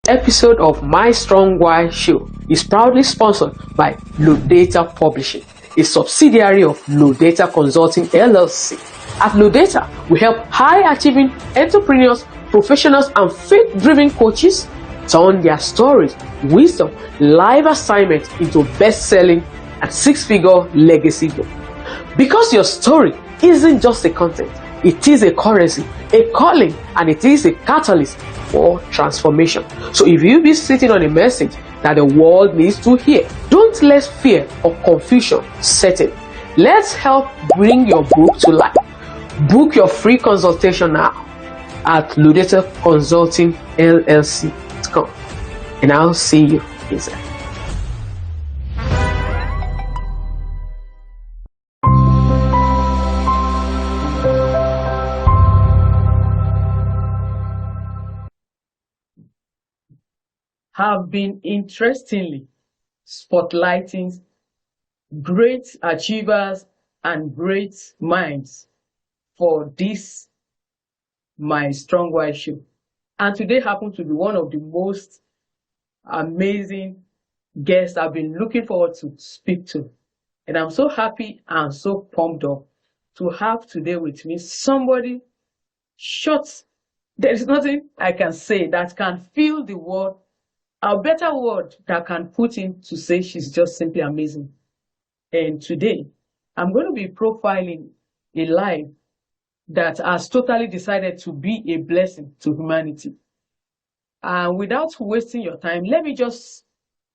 episode of My Strong Why Show is proudly sponsored by Low Data Publishing, a subsidiary of Low Data Consulting LLC. At Low Data, we help high-achieving entrepreneurs, professionals, and faith-driven coaches turn their stories, wisdom, live assignments into best-selling and six-figure legacy book. Because your story isn't just a content, it is a currency, a calling, and it is a catalyst for transformation. So if you be sitting on a message that the world needs to hear, don't let fear or confusion set in. Let's help bring your book to life. Book your free consultation now at lodataconsultingllc.com, and I'll see you inside. Have been interestingly spotlighting great achievers and great minds for this My Strong Why Show. And today happened to be one of the most amazing guests I've been looking forward to speak to. And I'm so happy and so pumped up to have today with me somebody short. There is nothing I can say that can fill the word, a better word that can put in to say she's just simply amazing. And today, I'm going to be profiling a life that has totally decided to be a blessing to humanity. And without wasting your time, let me just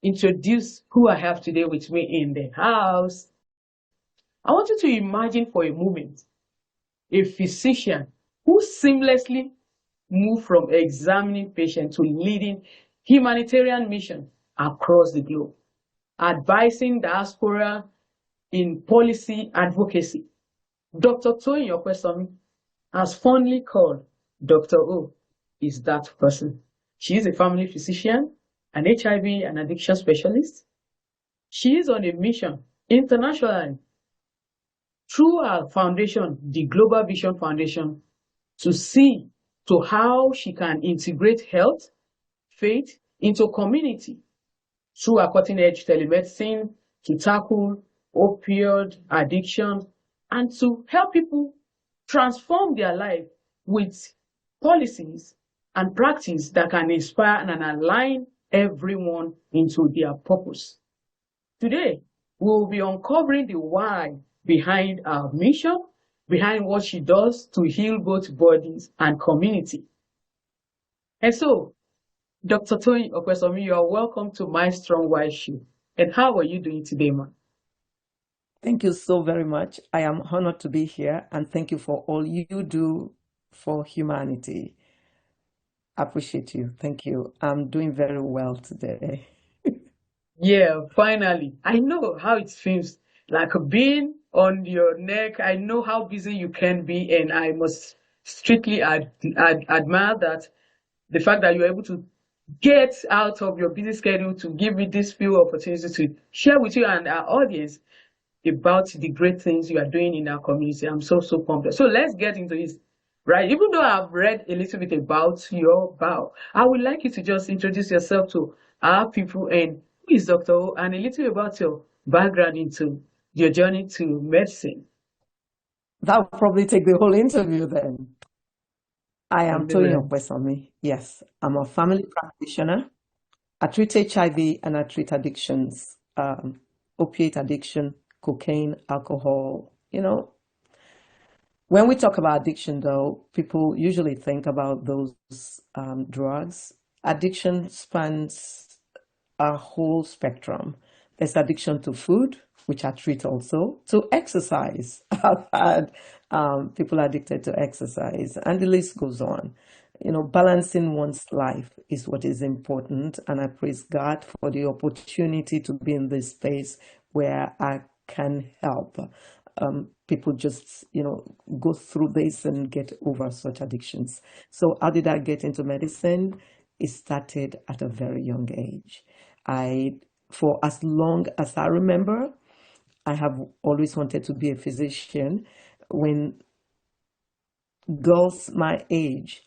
introduce who I have today with me in the house. I want you to imagine for a moment a physician who seamlessly moved from examining patients to leading humanitarian mission across the globe, advising diaspora in policy advocacy. Dr. Toyin Opesanmi, as fondly called Dr. O, is that person. She is a family physician, an HIV and addiction specialist. She is on a mission internationally through her foundation, the Global Vision Foundation, to see to how she can integrate health, faith into community through a cutting-edge telemedicine to tackle opioid addiction and to help people transform their life with policies and practice that can inspire and align everyone into their purpose. Today, we will be uncovering the why behind our mission, behind what she does to heal both bodies and community. And so, Dr. Toyin Opesanmi, you are welcome to My Strong Why Show. And how are you doing today, ma'am? Thank you so very much. I am honored to be here, and thank you for all you do for humanity. I appreciate you. Thank you. I'm doing very well today. Yeah, finally. I know how it feels like being on your neck. I know how busy you can be, and I must strictly admire that the fact that you're able to get out of your busy schedule to give me this few opportunities to share with you and our audience about the great things you are doing in our community. I'm so pumped. So let's get into this, right? Even though I've read a little bit about your bio, I would like you to just introduce yourself to our people and who is Dr. O, and a little about your background into your journey to medicine. That will probably take the whole interview then. I am Toyin Amazing. Opesanmi. Yes, I'm a family practitioner. I treat HIV and I treat addictions, opiate addiction, cocaine, alcohol. When we talk about addiction, though, people usually think about those drugs. Addiction spans a whole spectrum. There's addiction to food, which I treat also, to exercise. I've had people addicted to exercise, and the list goes on. Balancing one's life is what is important, and I praise God for the opportunity to be in this space where I can help people just, go through this and get over such addictions. So how did I get into medicine? It started at a very young age. For as long as I remember, I have always wanted to be a physician. When girls my age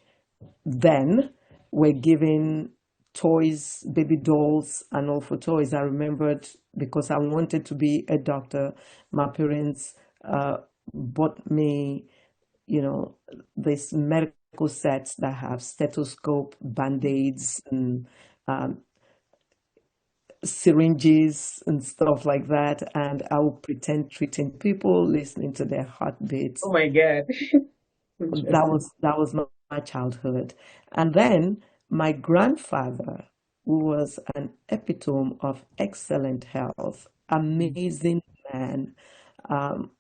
then were given toys, baby dolls, and all for toys. I remembered because I wanted to be a doctor. My parents bought me, you know, these medical sets that have stethoscope, band-aids, and um, syringes and stuff like that. And I would pretend treating people, listening to their Oh heartbeats. my God. Interesting. That was my childhood. And then my grandfather, who was an epitome of excellent health, amazing man, um,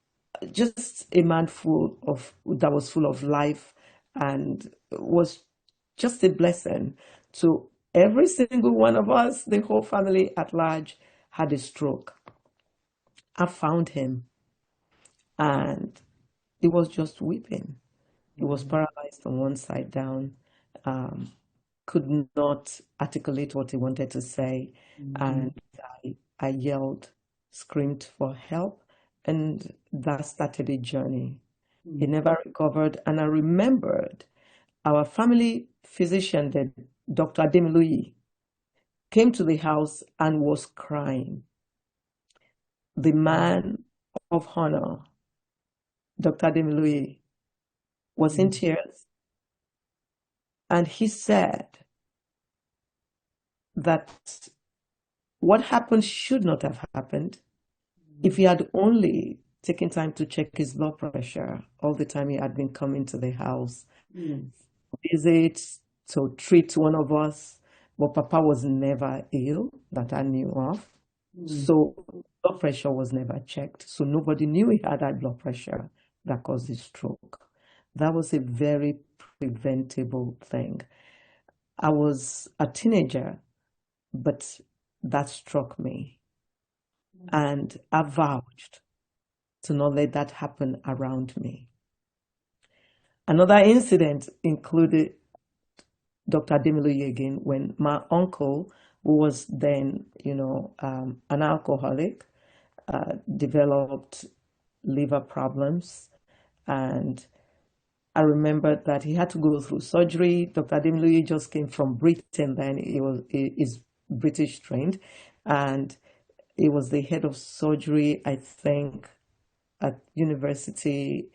just a man full of that was full of life and was just a blessing to every single one of us. The whole family at large had a stroke. I found him and he was just weeping. He was Mm, paralyzed from one side down, um, could not articulate what he wanted to say, mm, and I yelled, screamed for help, and that started a journey. He mm, never recovered, and I remembered our family physician, the Dr. Ademiluyi, came to the house and was crying. The mm, man of honor, Dr. Ademiluyi, was in mm, tears, and he said that what happened should not have happened. If he had only taken time to check his blood pressure all the time he had been coming to the house, mm, visit to treat one of us, but Papa was never ill that I knew of. mm, So blood pressure was never checked. So nobody knew he had high blood pressure that caused his stroke. That was a very preventable thing. I was a teenager, but that struck me. And I vowed to not let that happen around me. Another incident included Dr. Demiloye again when my uncle, who was then, an alcoholic, developed liver problems. And I remember that he had to go through surgery. Dr. Demiloye just came from Britain then. He is British trained. And he was the head of surgery, I think, at university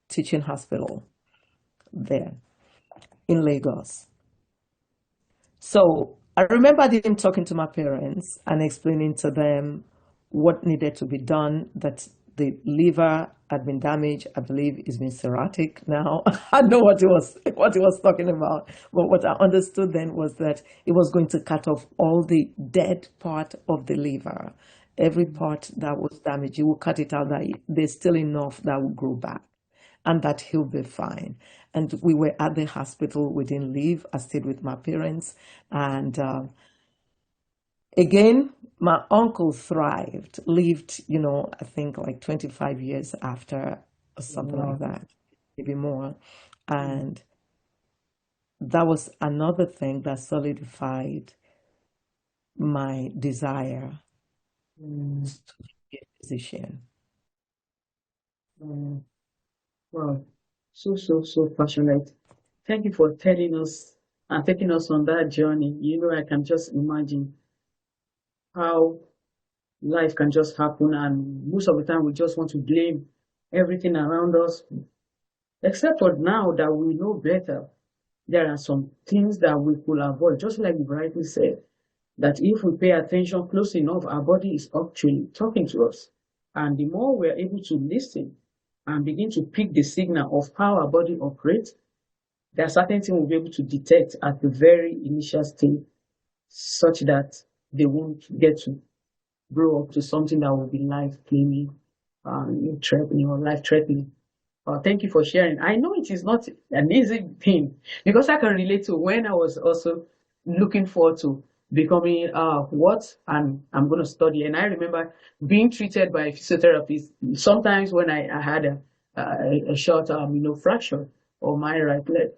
teaching hospital there in Lagos. So I remember him talking to my parents and explaining to them what needed to be done, that the liver had been damaged. I believe it's been cirrhotic now. I know what he was talking about. But what I understood then was that it was going to cut off all the dead part of the liver. Every part that was damaged, he will cut it out, that there's still enough that will grow back and that he'll be fine. And we were at the hospital. We didn't leave. I stayed with my parents. And again, my uncle thrived, lived, I think like 25 years after, or something like wow. that, maybe more. Mm, And that was another thing that solidified my desire mm, to be a physician. mm. Wow. So, so, so passionate. Thank you for telling us and taking us on that journey. I can just imagine how life can just happen, and most of the time we just want to blame everything around us. Except for now that we know better, there are some things that we could avoid, just like you rightly said, that if we pay attention close enough, our body is actually talking to us. And the more we're able to listen and begin to pick the signal of how our body operates, there are certain things we'll be able to detect at the very initial stage, such that they won't get to grow up to something that will be life-claiming, threatening or life-threatening. Thank you for sharing. I know it is not an easy thing because I can relate to when I was also looking forward to becoming what I'm going to study. And I remember being treated by a physiotherapist sometimes when I had a short, fracture of my right leg.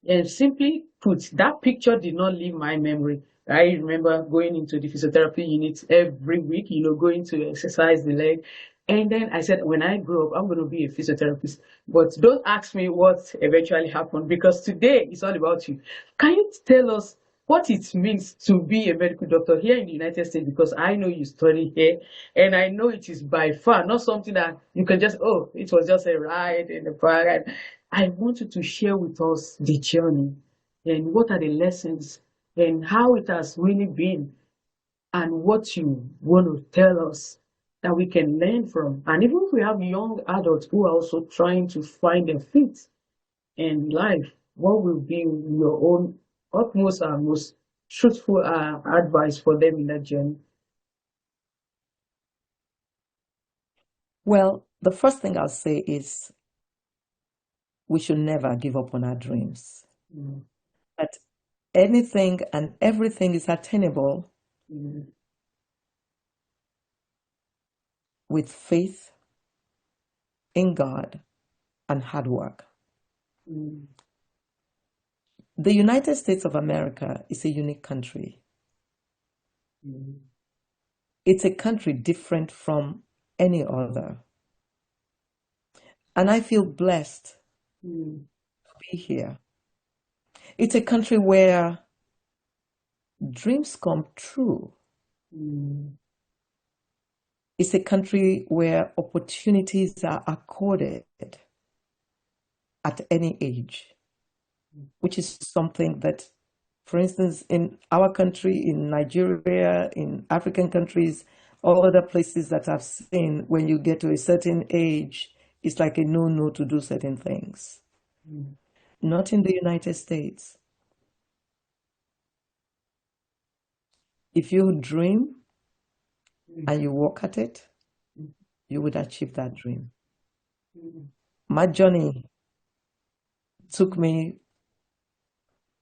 And simply put, that picture did not leave my memory. I remember going into the physiotherapy unit every week, going to exercise the leg. And then I said, when I grow up, I'm going to be a physiotherapist. But don't ask me what eventually happened because today it's all about you. Can you tell us what it means to be a medical doctor here in the United States? Because I know you study here and I know it is by far not something that you can just, oh, it was just a ride in the park. And I want you to share with us the journey and what are the lessons and how it has really been and what you want to tell us that we can learn from. And even if we have young adults who are also trying to find their feet in life, what will be your own utmost and most truthful advice for them in that journey? Well, the first thing I'll say is we should never give up on our dreams. Mm, That anything and everything is attainable mm, with faith in God and hard work. mm, The United States of America is a unique country. mm, It's a country different from any other. And I feel blessed mm, to be here. It's a country where dreams come true. mm, It's a country where opportunities are accorded at any age, which is something that, for instance, in our country, in Nigeria, in African countries, all other places that I've seen, when you get to a certain age, it's like a no-no to do certain things. mm, Not in the United States. If you dream mm, and you work at it, mm, you would achieve that dream. mm, My journey took me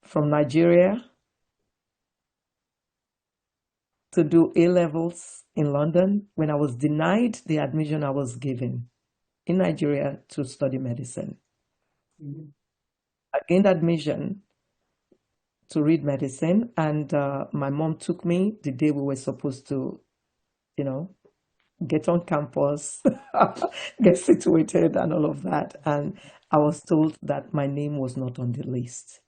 from Nigeria to do A levels in London when I was denied the admission I was given in Nigeria to study medicine. mm, I gained admission to read medicine, and my mom took me the day we were supposed to, you know, get on campus, get situated, and all of that. And I was told that my name was not on the list.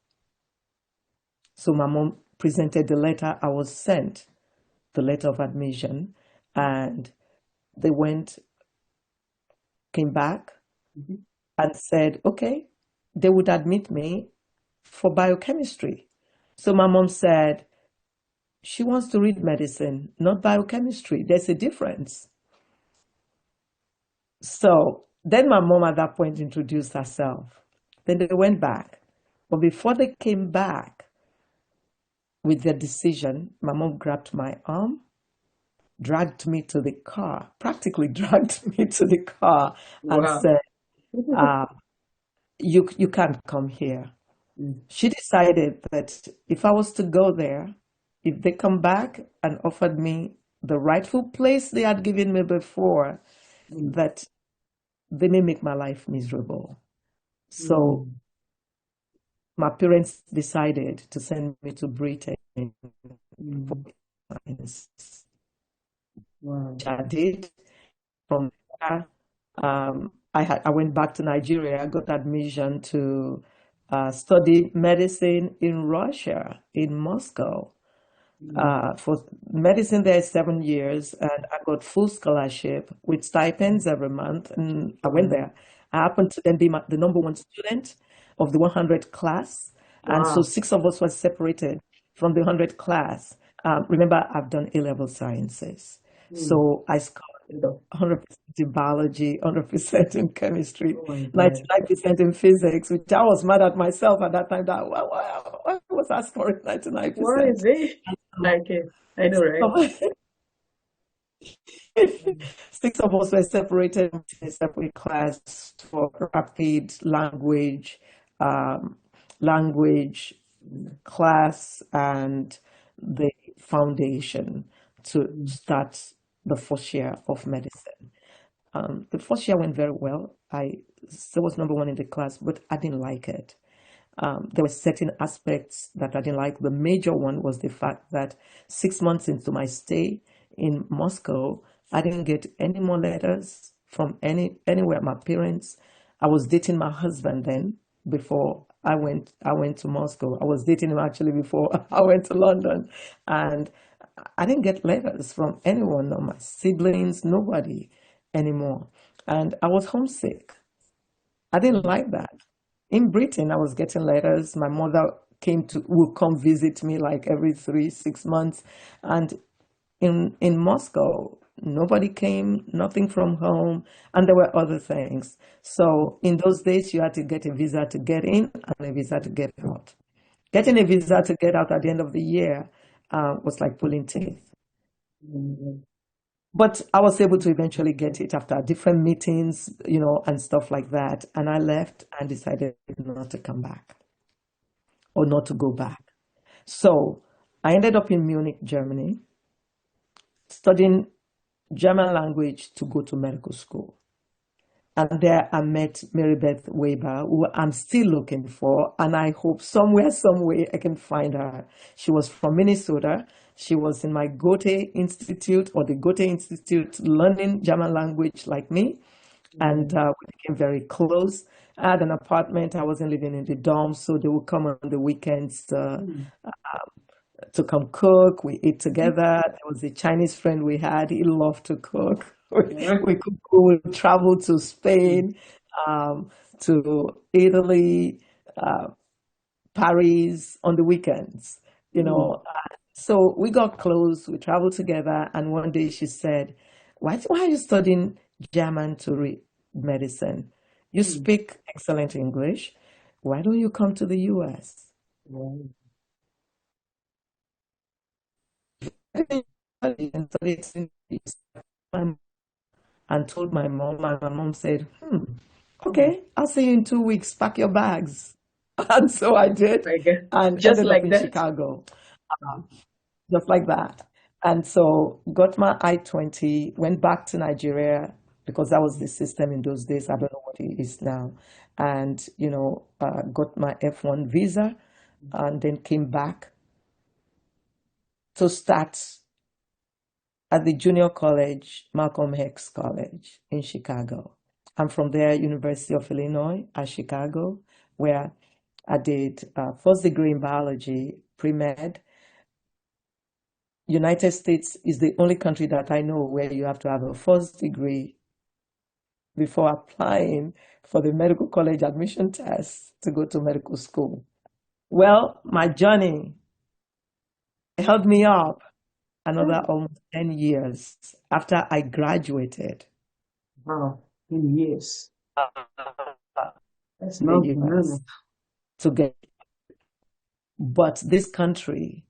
So my mom presented the letter. I was sent the letter of admission, and they came back mhm, and said, okay, they would admit me for biochemistry. So my mom said, she wants to read medicine, not biochemistry. There's a difference. So then my mom at that point introduced herself. Then they went back. But before they came back with their decision, my mom grabbed my arm, dragged me to the car, practically dragged me to the car and wow. said, uh, you can't come here. Mm, She decided that if I was to go there, if they come back and offered me the rightful place they had given me before, mm, that they may make my life miserable. So mm, my parents decided to send me to Britain for mm, science, wow. which I did. From there, I went back to Nigeria. I got admission to study medicine in Russia, in Moscow. Mm, For medicine there is 7 years, and I got full scholarship with stipends every month, and I went wow. there. I happened to then be the number one student of the 100 class, and so Wow. six of us were separated from the 100 class. Remember, I've done A-level sciences, Mm, so I scored no. 100% in biology, 100% in chemistry, Oh my God. 99% in physics, which I was mad at myself at that time. That why was I scoring What is 99%? it? So Like, I know, six right? of, Mm, six of us were separated in a separate class for rapid um, language mm, class and the foundation to mm, start the first year of medicine. The first year went very well. I still was number one in the class, but I didn't like it. There were certain aspects that I didn't like. The major one was the fact that 6 months into my stay in Moscow, I didn't get any more letters from anywhere. My parents, I was dating my husband then before I went to Moscow. I was dating him actually before I went to London. And I didn't get letters from anyone, no my siblings, nobody anymore. And I was homesick. I didn't like that. In Britain, I was getting letters. My mother would come visit me like every 3, 6 months. And in Moscow, nobody came, nothing from home, and there were other things. So in those days, you had to get a visa to get in and a visa to get out. Getting a visa to get out at the end of the year was like pulling teeth. Mm. But I was able to eventually get it after different meetings, and stuff like that. And I left and decided not to come back or not to go back. So I ended up in Munich, Germany, studying German language to go to medical school. And there I met Mary Beth Weber, who I'm still looking for, and I hope somewhere, some way I can find her. She was from Minnesota. She was in my Goethe Institute or the Goethe Institute learning German language like me, and we became very close. I had an apartment. I wasn't living in the dorm, so they would come on the weekends Mm. to come cook. We ate together. There was a Chinese friend we had. He loved to cook. Yeah. We would travel to Spain, um, to Italy, uh, Paris on the weekends, you Mm. know. So we got close. We traveled together. And one day she said, why are you studying German to read medicine? You Mm. speak excellent English. Why don't you come to the US? Wow. And study it in the US. And told my mom, and my mom said, Mm. okay, I'll see you in 2 weeks. Pack your bags. And so I did Like, and just ended up like in that. Chicago, just like that. And so got my I-20, went back to Nigeria because that was the system in those days. I don't know what it is now. And, got my F1 visa and then came back to start at the junior college, Malcolm X College in Chicago. I'm from there, University of Illinois at Chicago, where I did first degree in biology, pre-med. United States is the only country that I know where you have to have a first degree before applying for the medical college admission test to go to medical school. Well, my journey held me up another almost 10 years after I graduated Wow. In years. That's in the not banana. US to get, but this country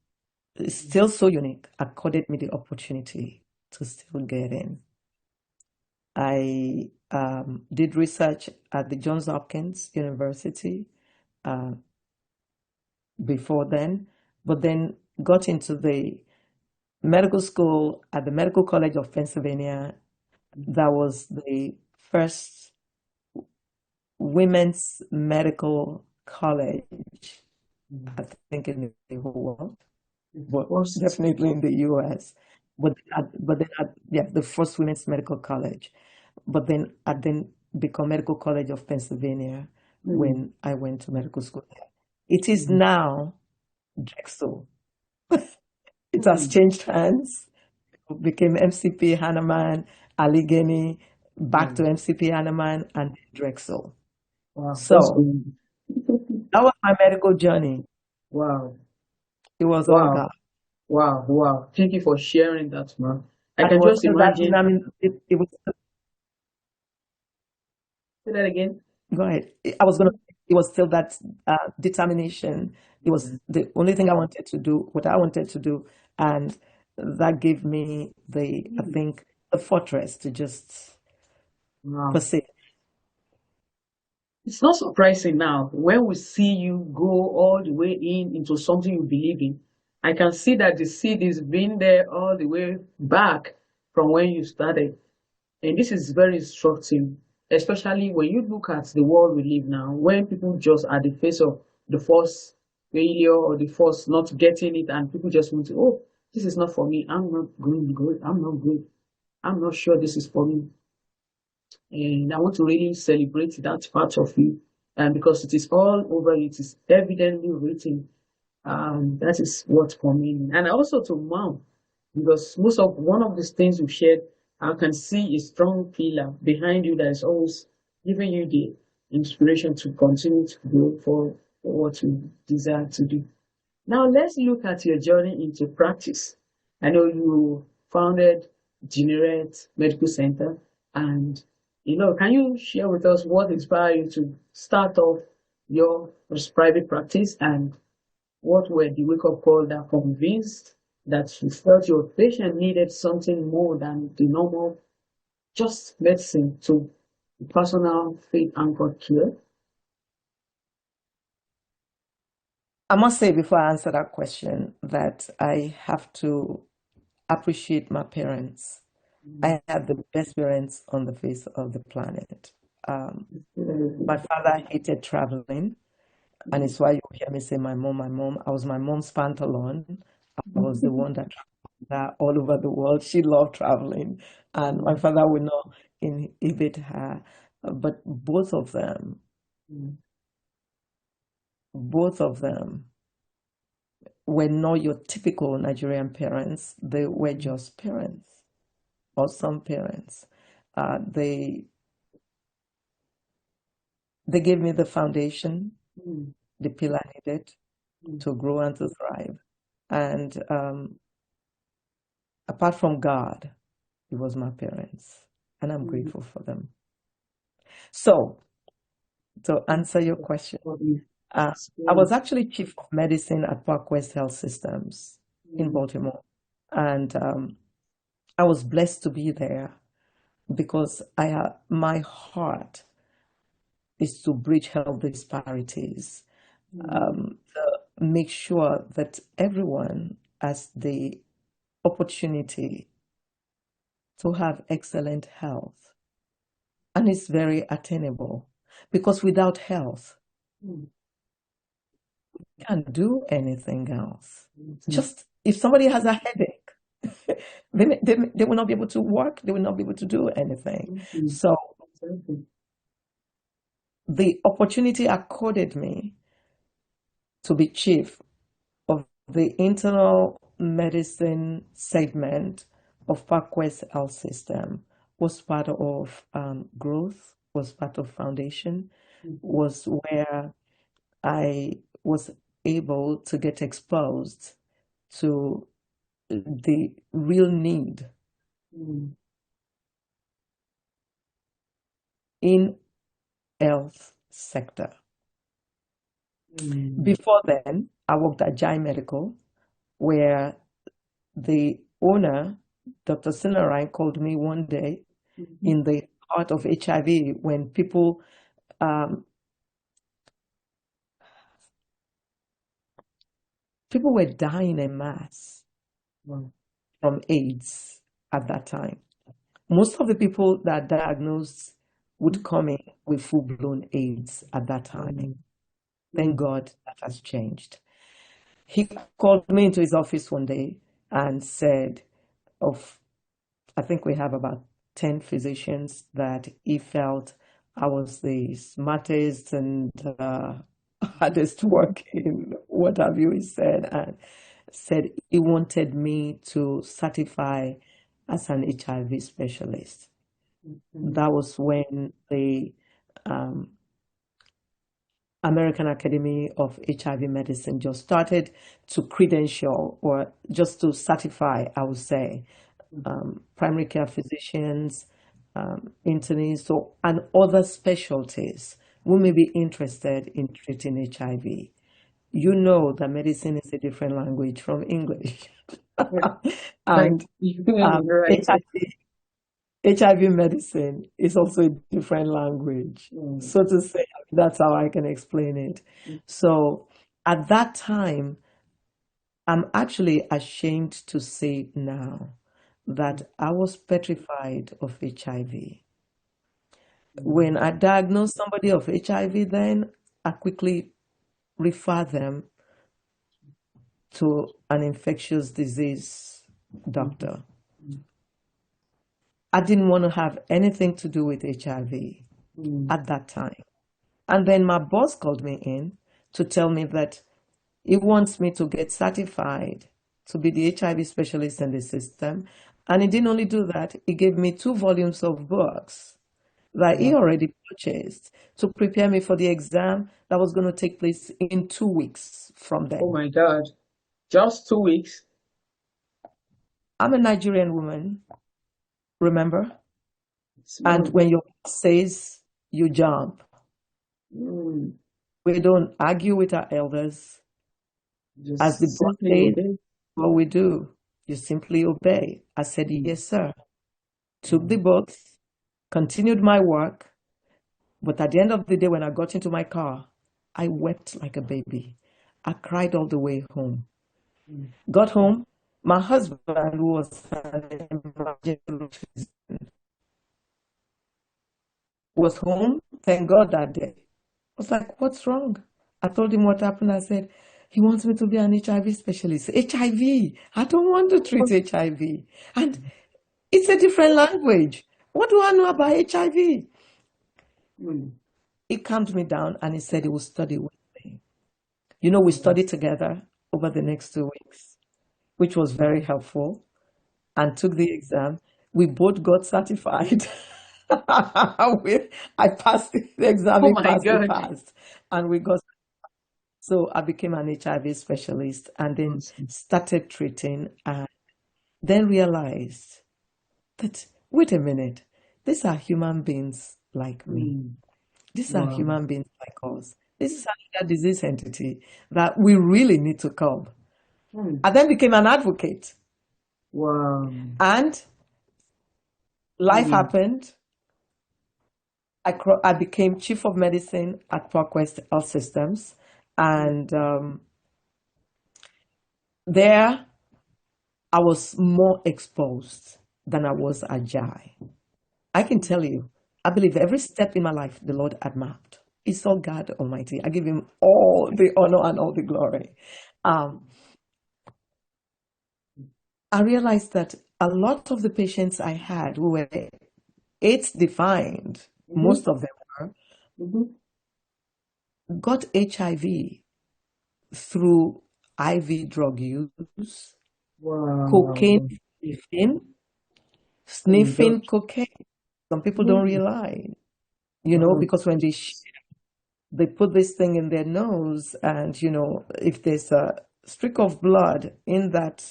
is still so unique, accorded me the opportunity to still get in. I did research at the Johns Hopkins University uh, before then, but then got into the medical school at the Medical College of Pennsylvania. That was the first women's medical college, Mm. I think, in the whole world, but First. definitely in the US. The first women's medical college. But then I then become Medical College of Pennsylvania Mm. when I went to medical school there. It is Mm. now Drexel. It has Mm. changed hands. Became MCP Hanneman, Allegheny, back to Mm. MCP Hanneman, and Drexel. Wow. That's So good. that was my medical journey. Wow. It was all Wow. God. Wow. Wow. Thank you for sharing that, man. I And it can was just still that imagine. dynamic. It was, Say that again. go ahead. I was going to, it was still that determination. It was Mm. the only thing I wanted to do, what I wanted to do. And that gave me I Mm. think, the fortress to just Wow. persist. It's not surprising now when we see you go all the way into something you believe in. I can see that the seed is been there all the way back from when you started. And this is very instructive, especially when you look at the world we live now, when people just at the face of the first failure or the first not getting it, and people just want to, oh, this is not for me. I'm not going good. I'm not good. I'm not sure this is for me. And I want to really celebrate that part of you. And because it is all over, it is evidently written. That is what for me. And also to mom, because most of one of these things you shared, I can see a strong pillar behind you that is always giving you the inspiration to continue to go for what you desire to do. Now let's look at your journey into practice. I know you founded Gennesaret Medical Center, and can you share with us what inspired you to start off your private practice, and what were the wake-up call that convinced that you felt your patient needed something more than the normal, just medicine to personal faith anchored care? I must say before I answer that question that I have to appreciate my parents. Mm, I have the best parents on the face of the planet. Um, my mm, father hated traveling, and it's why you hear me say my mom, my mom. I was my mom's pantalon. I was the one that traveled her all over the world. She loved traveling, and my mm, father would not inhibit her. But both of them were not your typical Nigerian parents. They were just parents, or some parents. Uh, they they gave me the foundation, mm, the pillar I needed mm, to grow and to thrive. And apart from God, it was my parents, and I'm mm, grateful for them. So, to mm. answer your question, For the uh, I was experience. actually chief of medicine at Parkwest Health Systems in Mm, Baltimore, and I was blessed to be there because my heart is to bridge health disparities, mm, to make sure that everyone has the opportunity to have excellent health, and it's very attainable because without health, mm, you can't do anything else. mm, Just if somebody has a headache, they will not be able to work, they will not be able to do anything. mm, mm. So Exactly. the opportunity accorded me to be chief of the internal medicine segment of Parkwest Health System was part of growth, was part of foundation, Mhm, was where I was able to get exposed to the real need mm, in health sector. mm, Before then, I worked at Jai Medical, where the owner, Dr. Sinarain, called me one day mhm, in the heart of HIV when um, people were dying en masse wow, from AIDS at that time. Most of the people that diagnosed would come in with full-blown AIDS at that time. mm, Thank mm, God that has changed. He called me into his office one day and said, of I think we have about 10 physicians that he felt I was the smartest and hardest working, what have you, he said, and said he wanted me to certify as an HIV specialist. mm, That was when the um, American Academy of HIV Medicine just started to credential or just to certify, I would say, primary care physicians, internists, so, and other specialties who may be interested in treating HIV. You know that medicine is a different language from English. yeah, right. And Right. HIV medicine is also a different language. Mm, So to say, that's how I can explain it. mm, So at that time, I'm actually ashamed to say now mm, that I was petrified of HIV. mm, When I diagnosed somebody of HIV, then I quickly refer them to an infectious disease mm, doctor. mm, I didn't want to have anything to do with HIV Mm. at that time. And then my boss called me in to tell me that he wants me to get certified to be the HIV specialist in the system. And he didn't only do that, he gave me 2 volumes of books that he Wow. already purchased to prepare me for the exam that was going to take place in 2 weeks from Oh then. my God. Just 2 weeks? I'm a Nigerian woman, remember? And Small. when your boss says you jump, Mm. we don't argue with our elders. As the Just boss simply says, obey. what we do, you simply obey. I said, Mm. yes, sir. Took the Wow. books, continued my work. But at the end of the day, when I got into my car, I wept like a baby. I cried all the way home. Mm. Got home, my husband, who was an evangelist, was home. Thank God that day. I was like, what's wrong? I told him what happened. I said, he wants me to be an HIV specialist. HIV. I don't want to treat HIV. And it's a different language. What do I know about HIV? Mm. He calmed me down and he said he would study with me. We Mm. studied together over the next 2 weeks, which was very helpful, and took the exam. We both got certified. I passed the exam, Oh he my passed, he God. passed. And we got, so I became an HIV specialist and then Awesome. started treating and then realized that, wait a minute, these are human beings like me. Mm. These are Wow. human beings like us. This is another disease entity that we really need to curb. Mm. I then became an advocate, Wow. and life Mm. happened. I became chief of medicine at ProQuest Health Systems, Mm. and there I was more exposed than I was agile. I can tell you, I believe every step in my life the Lord had mapped. It's all God Almighty. I give Him all the honor and all the glory. Um, I realized that a lot of the patients I had who were AIDS defined, Mm-hmm. most of them were, Mm-hmm. got HIV through IV drug use, cocaine Wow. sniffing, Oh my God. sniffing cocaine. Some people don't Mm. realize, Wow. because when they put this thing in their nose, and if there's a streak of blood in that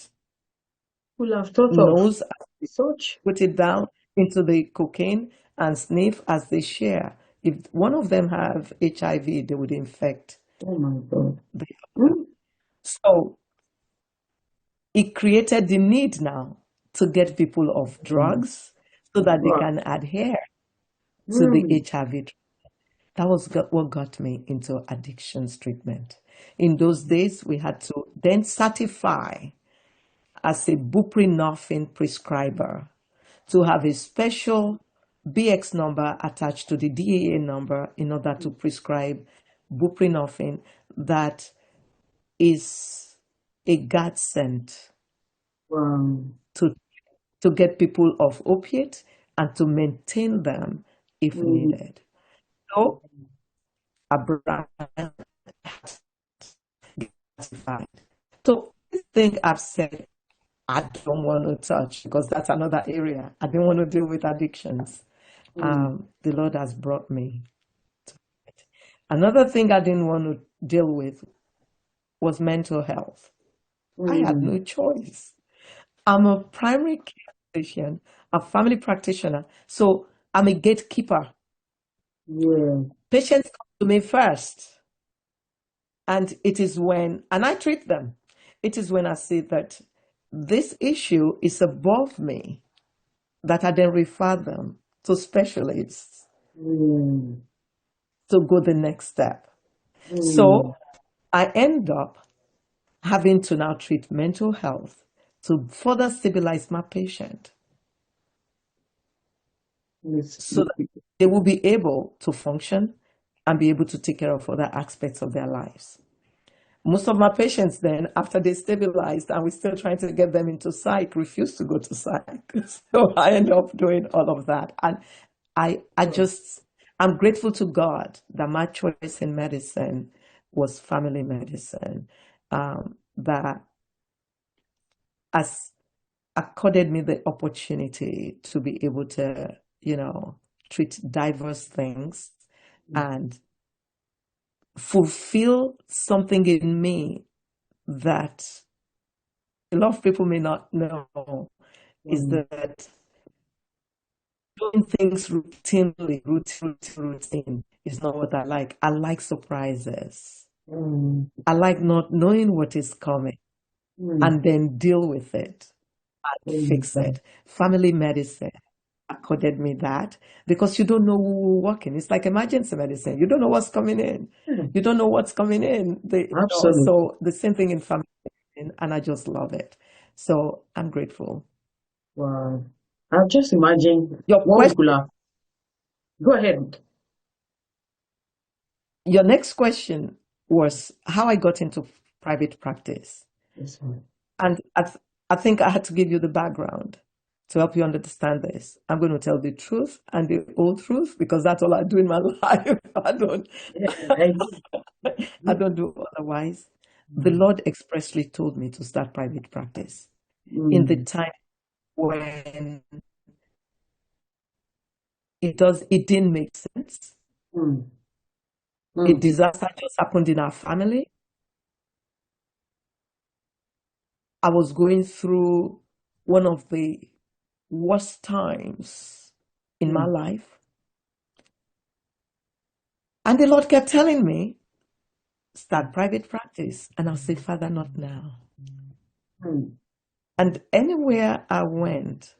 Who'll have thought of nose, such? put it down into the cocaine and sniff as they share. If one of them have HIV, they would infect Oh my God. the other. Mm. So it created the need now to get people off Mm. drugs so that they Wow. can adhere to the Mm. HIV. That was what got me into addictions treatment. In those days, we had to then certify as a buprenorphine prescriber to have a special BX number attached to the DAA number in order to prescribe buprenorphine that is a godsend Wow. to, to get people off opiate and to maintain them if Mm. needed. So, a brand certified. So, this thing I've said I don't want to touch because that's another area. I didn't want to deal with addictions. Mm. The Lord has brought me to it. Another thing I didn't want to deal with was mental health. I had Mm. no choice. I'm a primary care physician, a family practitioner, so I'm a gatekeeper. Yeah. Patients come to me first, and and I treat them. It is when I see that this issue is above me that I then refer them to specialists Mm. to go the next step. Mm. So I end up having to now treat mental health to further stabilize my patient Let's so that they will be able to function and be able to take care of other aspects of their lives. most of my patients then, after they stabilized and we're still trying to get them into psych, refuse to go to psych. So I end up doing all of that. And I'm grateful to God that my choice in medicine was family medicine, that has accorded me the opportunity to be able to, treat diverse things and fulfill something in me that a lot of people may not know, is that doing things routine is not what I like. I like surprises. I like not knowing what is coming and then deal with it and fix it. Family medicine accorded me that because you don't know who will walk in. It's like emergency medicine. You don't know what's coming in. You don't know what's coming in. Absolutely. So the same thing in family medicine, and I just love it. So I'm grateful. Wow. I've just imagined Your what we question, could have. Go ahead. your next question was how I got into private practice. Yes, ma'am. And I think I had to give you the background to help you understand this. I'm going to tell the truth and the whole truth because that's all I do in my life. I don't do otherwise. The Lord expressly told me to start private practice in the time when it didn't make sense. A disaster just happened in our family. I was going through one of the worst times in my life. And the Lord kept telling me, start private practice. And I'll say, Father, not now. And anywhere I went,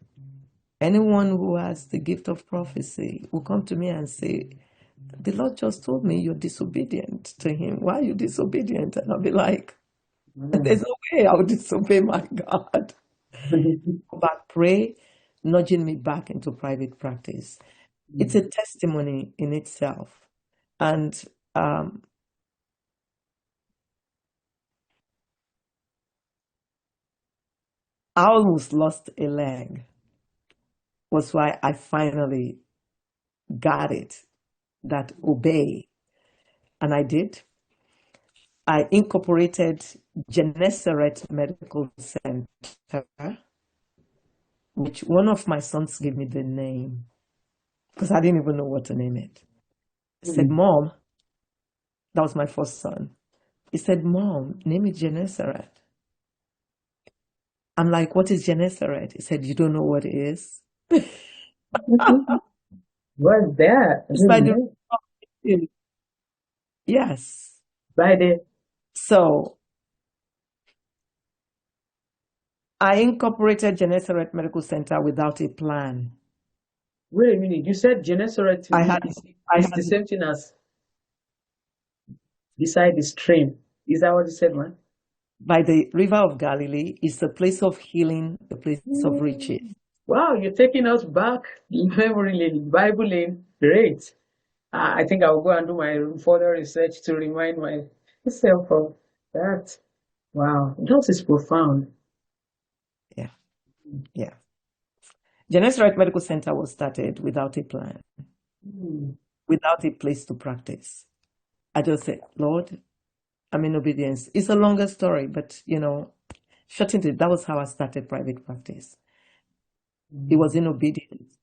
anyone who has the gift of prophecy will come to me and say, the Lord just told me you're disobedient to him. Why are you disobedient? And I'll be like, there's no way I'll disobey my God. But pray, nudging me back into private practice. It's a testimony in itself. And I almost lost a leg. Was why I finally got it, that obey. And I did. I incorporated Gennesaret Medical Center, which one of my sons gave me the name because I didn't even know what to name it. He said, Mom, that was my first son. He said, Mom, name it Gennesaret. I'm like, what is Gennesaret? He said, you don't know what it is? What's that? It's by the yes. By the So I incorporated Gennesaret Medical Center without a plan. Wait a minute. You said Gennesaret is the same thing as beside the stream. Is that what you said, man? By the river of Galilee is the place of healing, the place of riches. Wow, you're taking us back memory lane, Bible lane. Great. I think I will go and do my further research to remind myself of that. Wow, that is profound. Yeah. Gennesaret Medical Center was started without a plan, without a place to practice. I just said, Lord, I'm in obedience. It's a longer story, but shortened it. That was how I started private practice. It was in obedience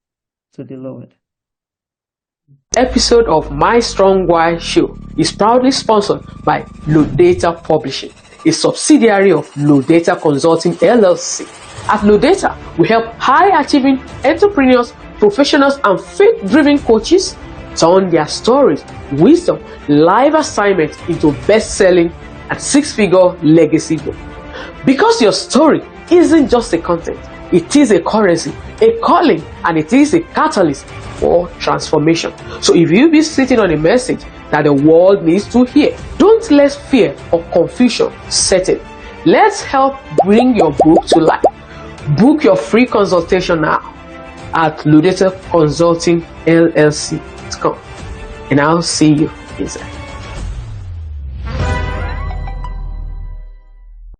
to the Lord. Episode of My Strong Why Show is proudly sponsored by Low Data Publishing, a subsidiary of Low Data Consulting LLC. At Low Data, we help high-achieving entrepreneurs, professionals, and faith-driven coaches turn their stories, wisdom, live assignments into best-selling and six-figure legacy book. Because your story isn't just a content, it is a currency, a calling, and it is a catalyst for transformation. So if you be sitting on a message that the world needs to hear, don't let fear or confusion set in. Let's help bring your book to life. Book your free consultation now at lodataconsultingllc.com, and I'll see you inside.